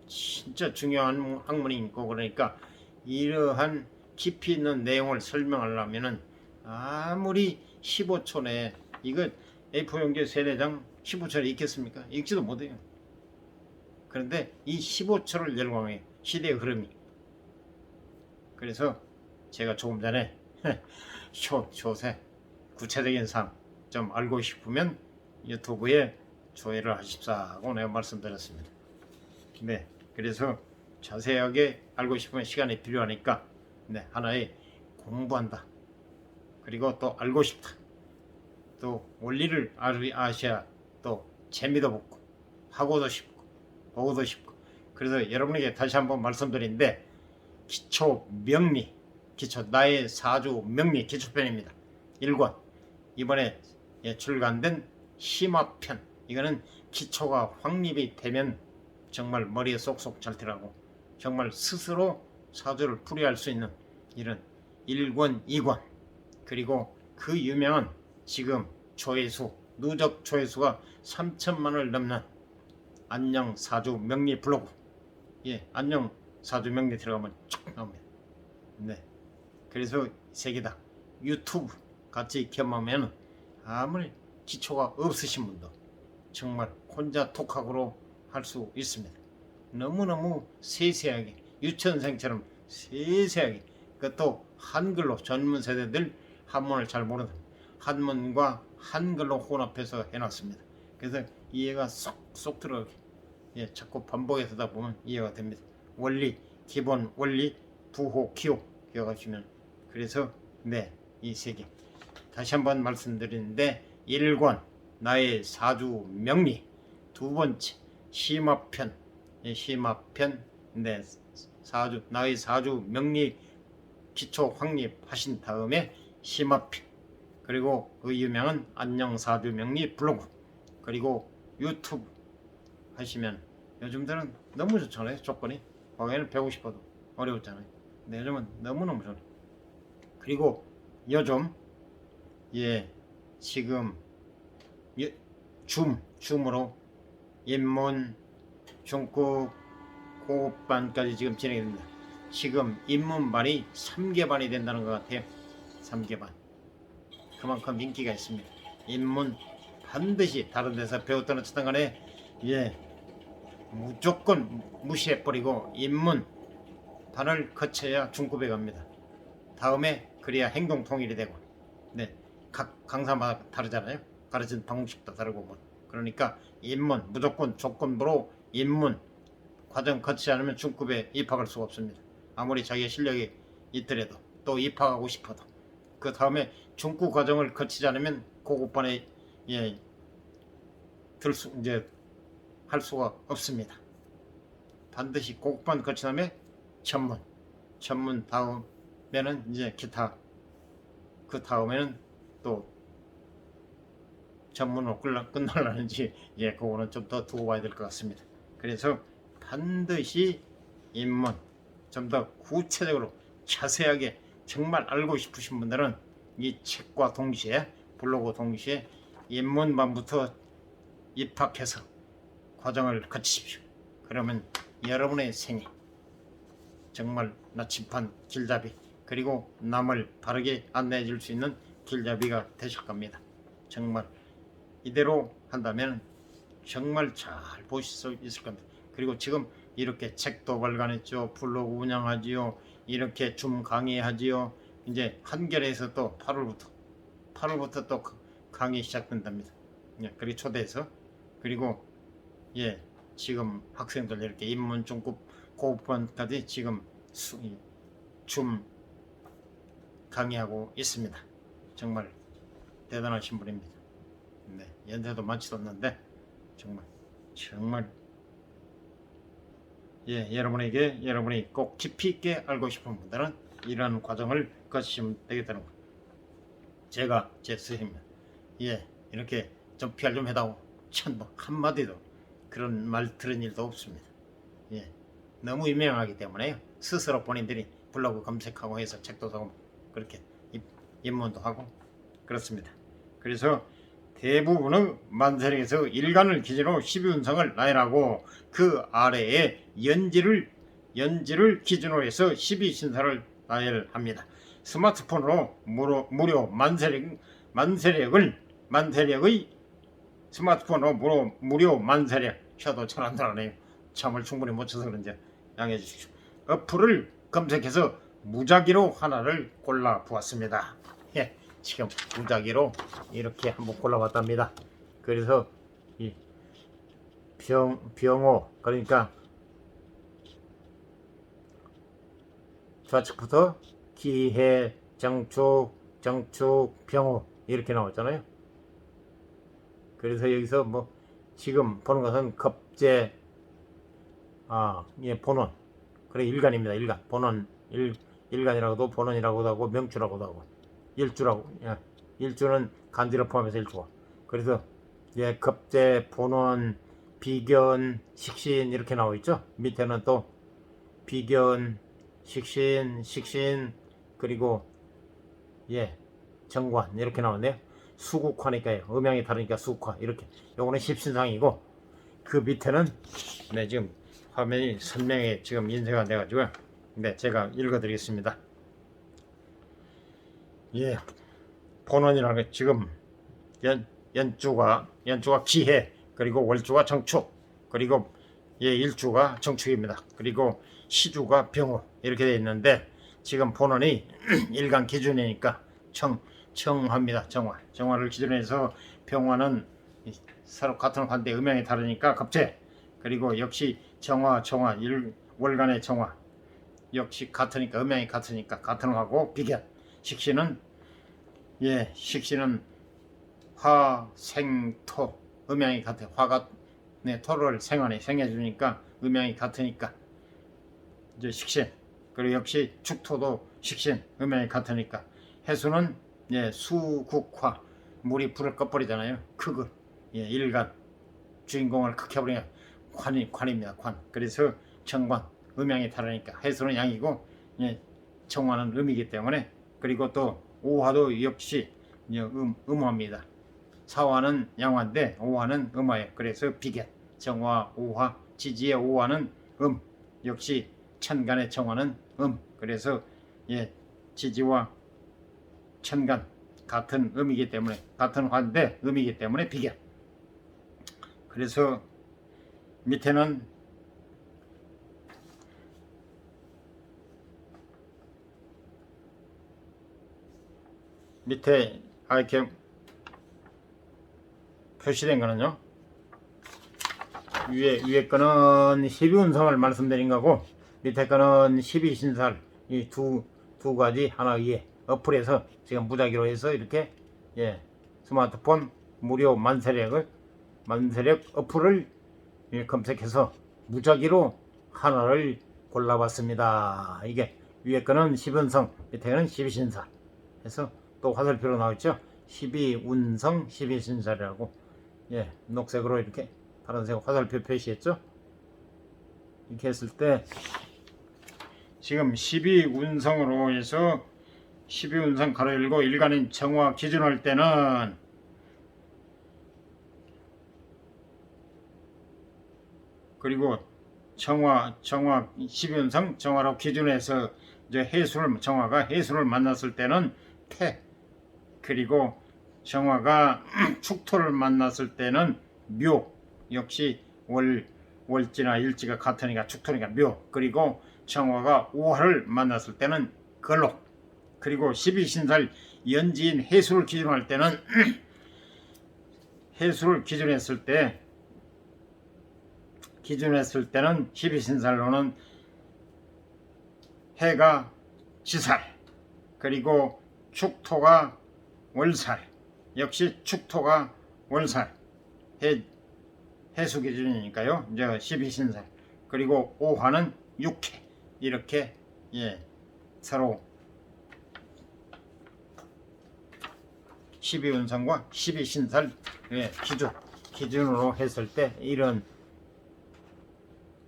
진짜 중요한 학문이고 그러니까 이러한 깊이 있는 내용을 설명하려면은 아무리 15초 내에 이거 A4 용지 세대장 15초에 읽겠습니까? 읽지도 못해요. 그런데 이 15초를 열광해요. 시대의 흐름이. 그래서 제가 조금 전에 쇼세 구체적인 사항 좀 알고 싶으면 유튜브에 조회를 하십사고 내가 말씀드렸습니다. 네, 그래서 자세하게 알고 싶으면 시간이 필요하니까 네, 하나의 공부한다. 그리고 또 알고 싶다. 또 원리를 아셔야 또 재미도 붙고 하고도 싶고 보고도 싶고. 그래서 여러분에게 다시 한번 말씀드리는데 기초 명리 기초 나의 사주 명리 기초편입니다. 1권 이번에 출간된 심화편, 이거는 기초가 확립이 되면 정말 머리에 쏙쏙 잘 들어가고 정말 스스로 사주를 풀이할 수 있는 이런 1권 2권, 그리고 그 유명한 지금 조회수 누적 조회수가 3천만을 넘는 안녕 사주 명리 블로그, 안녕 사주 명리 들어가면 쭉 나옵니다. 네, 그래서 세 개 다 유튜브 같이 겸하면 아무리 기초가 없으신 분도 정말 혼자 독학으로 할 수 있습니다. 너무너무 세세하게 유치원생처럼 세세하게, 그것도 한글로, 전문 세대들 한문을 잘 모르는 한문과 한글로 혼합해서 해놨습니다. 그래서 이해가 쏙쏙 들어가게, 자꾸 반복해서 하다 보면 이해가 됩니다. 원리, 기본 원리, 부호, 기호 기억하시면, 그래서 이 세 개 다시 한번 말씀드리는데, 1권 나의 사주 명리, 두 번째 심화편, 심화편, 사주 나의 사주 명리 기초 확립하신 다음에 심화편, 그리고 그 유명한 안녕 사주 명리 블로그, 그리고 유튜브 하시면 요즘들은 너무 좋잖아요. 조건이 거기는 배우고 싶어도 어려웠잖아요. 근데 요즘은 너무너무 좋아요. 그리고 요즘 지금 줌으로 입문, 중급, 고급반까지 지금 진행이 됩니다. 지금 입문반이 3개반이 된다는 것 같아요. 3개반. 그만큼 인기가 있습니다. 입문 반드시 다른 데서 배웠던 어쨌든 간에 무조건 무시해버리고 입문 반을 거쳐야 중급에 갑니다. 다음에 그래야 행동 통일이 되고, 각 강사마다 다르잖아요. 가르치는 방식도 다르고 뭐. 그러니까 입문 무조건 조건부로 입문 과정 거치지 않으면 중급에 입학할 수가 없습니다. 아무리 자기의 실력이 있더라도, 또 입학하고 싶어도 그 다음에 중급 과정을 거치지 않으면 고급반에 할 수가 없습니다. 반드시 고급반 거친 다음에 전문 다음에는 이제 기타, 그 다음에는 또 전문으로 끝날라는지 그거는 좀 더 두고 봐야 될 것 같습니다. 그래서 반드시 입문 좀 더 구체적으로 자세하게 정말 알고 싶으신 분들은 이 책과 동시에, 블로그 동시에 입문반부터 입학해서 과정을 거치십시오. 그러면 여러분의 생애 정말 나침반 길잡이, 그리고 남을 바르게 안내해 줄 수 있는 길잡이가 되실 겁니다. 정말 이대로 한다면 정말 잘 보실 수 있을 겁니다. 그리고 지금 이렇게 책도 발간했죠, 블로그 운영하지요, 이렇게 줌 강의하지요. 이제 한겨레에서 또 8월부터 또 강의 시작된답니다. 그리고 초대해서, 그리고 지금 학생들 이렇게 입문, 중급, 고급반까지 지금 줌 강의하고 있습니다. 정말 대단하신 분입니다. 연세도 많지도 않는데 정말 여러분이 꼭 깊이 있게 알고 싶은 분들은 이러한 과정을 거치시면 되겠다는 거. 제가 제 스승입니다. 이렇게 좀 PR 좀 해다오, 한마디도 그런 말 들은 일도 없습니다. 너무 유명하기 때문에요. 스스로 본인들이 블로그 검색하고 해서 책도 사고 그렇게 입문도 하고 그렇습니다. 그래서 대부분의 만세력에서 일간을 기준으로 12운성을 나열하고 그 아래에 연지를 기준으로 해서 12신사를 나열합니다. 스마트폰으로 무료 만세력의 스마트폰으로 무료 만세력 켜도 잘 안 들어가네요. 잠을 충분히 못 쳐서 그런지 양해해 주십시오. 어플을 검색해서 무작위로 하나를 골라 보았습니다. 지금 무작위로 이렇게 한번 골라봤답니다. 그래서 이 병호, 그러니까 좌측부터 기해, 정축, 병호 이렇게 나왔잖아요. 그래서 여기서 뭐 지금 보는 것은 급제, 본원, 그래 일간입니다. 일간, 본원, 일간이라고도 본원이라고도 하고 명주라고도 하고 일주라고. 예. 일주는 간지를 포함해서 일주고. 그래서 예, 급제, 본원, 비견, 식신 이렇게 나와 있죠. 밑에는 또 비견, 식신, 식신 그리고 예, 정관 이렇게 나오네요. 수국화니까요. 음양이 다르니까 수국화 이렇게. 요거는 십신상이고 그 밑에는 네, 지금 화면이 선명히 지금 인쇄가 돼가지고요. 네, 제가 읽어드리겠습니다. 예, 본원이라는 게 지금 연주가 기해, 그리고 월주가 정축, 그리고 예, 일주가 정축입니다. 그리고 시주가 병호 이렇게 되어 있는데 지금 본원이 일간 기준이니까 청화입니다. 정화를 기준으로 해서 병화는 서로 같은 환대 음양이 다르니까 급제, 그리고 역시 정화 월간의 정화 역시 같으니까 음양이 같으니까 같은 화고 비견, 식신은 예, 식신은 화, 생, 토 음양이 같아. 화가 네, 토를 생해주니까 음양이 같으니까 이제 식신. 그리고 역시 축토도 식신 음양이 같으니까. 해수는 예, 수국화 물이 불을 꺼버리잖아요. 크그 예, 일간 주인공을 극해버리면 관입니다. 관. 그래서 정관 음양이 다르니까 해수는 양이고 예, 정화는 음이기 때문에. 그리고 또 오화도 역시 음화입니다. 사화는 양화인데 오화는 음화예요. 그래서 비견, 정화, 오화, 지지의 오화는 역시 천간의 정화는 그래서 예, 지지와 천간 같은 음이기 때문에, 같은 화인데 음이기 때문에 비견. 그래서 밑에는 밑에 이렇게 표시된 거는요, 위에 거는 12운성을 말씀드린 거고 밑에 거는 12신살 이 두 가지 하나 위에 어플에서 지금 무작위로 해서 이렇게 예, 스마트폰 무료 만세력 어플을 예, 검색해서 무작위로 하나를 골라봤습니다. 이게 위에 거는 10운성, 밑에 거는 12신살 해서 또 화살표로 나왔죠. 12운성 12신살이라고 예, 녹색으로 이렇게 파란색 화살표 표시했죠. 이렇게 했을 때 지금 12운성으로 해서 12운성 가로 열고 일간인 정화 기준할 때는 그리고 정화 12운성 정화로 기준해서 이제 정화가 해수를 만났을 때는 태, 그리고 정화가 축토를 만났을 때는 묘, 역시 월지나 일지가 같으니까 축토니까 묘, 그리고 정화가 오화를 만났을 때는 걸록, 그리고 12신살 연지인 해수를 기준할 때는 해수를 기준했을 때는 12신살로는 해가 지살, 그리고 축토가 월살, 역시 축토가 월살, 해수 기준이니까요. 이제 12신살, 그리고 오화는 육해, 이렇게 예, 서로 12운성과 12신살 예, 기준으로 했을 때 이런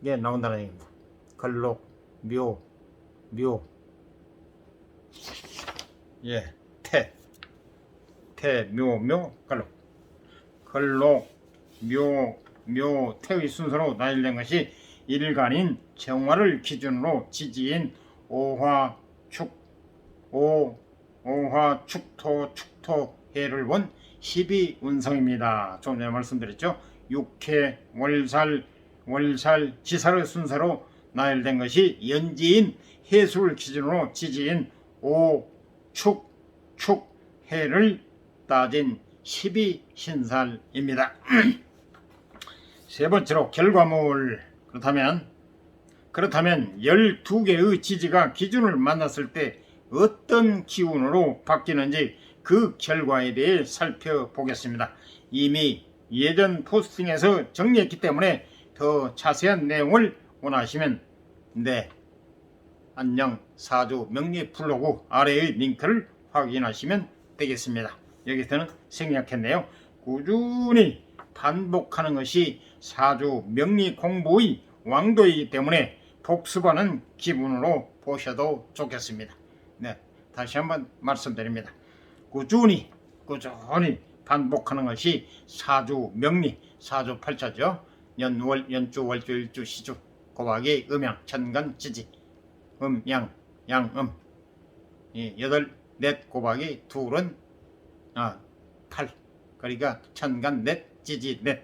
게 나온다는 얘기입니다. 걸록, 묘, 예, 태, 묘, 걸록, 묘, 태의 순서로 나열된 것이 일간인 정화를 기준으로 지지인 오화, 축토, 해를 본 12운성입니다. 좀 전에 말씀드렸죠. 육해, 월살, 지살의 순서로 나열된 것이 연지인 해수를 기준으로 지지인 해를 따진 12신살입니다. 세 번째로 결과물. 그렇다면 12개의 지지가 기준을 만났을 때 어떤 기운으로 바뀌는지 그 결과에 대해 살펴보겠습니다. 이미 예전 포스팅에서 정리했기 때문에 더 자세한 내용을 원하시면 네, 안녕 사주 명리 블로그 아래의 링크를 확인하시면 되겠습니다. 여기서는 생략했네요. 꾸준히 반복하는 것이 사주 명리 공부의 왕도이기 때문에 복습하는 기분으로 보셔도 좋겠습니다. 네, 다시 한번 말씀드립니다. 꾸준히 반복하는 것이 사주 명리, 사주 팔자죠. 연월, 연주, 월주, 일주, 시주, 곱하기 음양, 천간, 지지, 양, 양음. 여덟, 넷 곱하기 둘은 8. 그러니까 천간 넷, 지지 넷,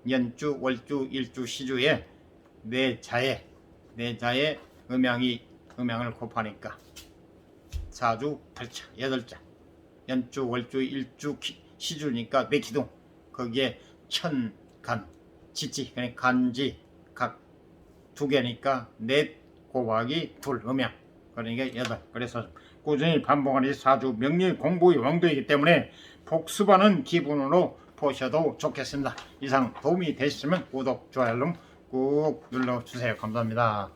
연주, 월주, 일주, 시주에 네 자에 음양을 곱하니까 사주 팔자 8자, 연주, 월주, 일주, 시주니까 네 기둥, 거기에 천간, 지지, 그러니까 간지 각 2개니까 넷 곱하기 둘 음양, 그러니까 8. 그래서 꾸준히 반복하는 사주 명리 공부의 왕도이기 때문에 복습하는 기분으로 보셔도 좋겠습니다. 이상 도움이 되셨으면 구독, 좋아요 꼭 눌러주세요. 감사합니다.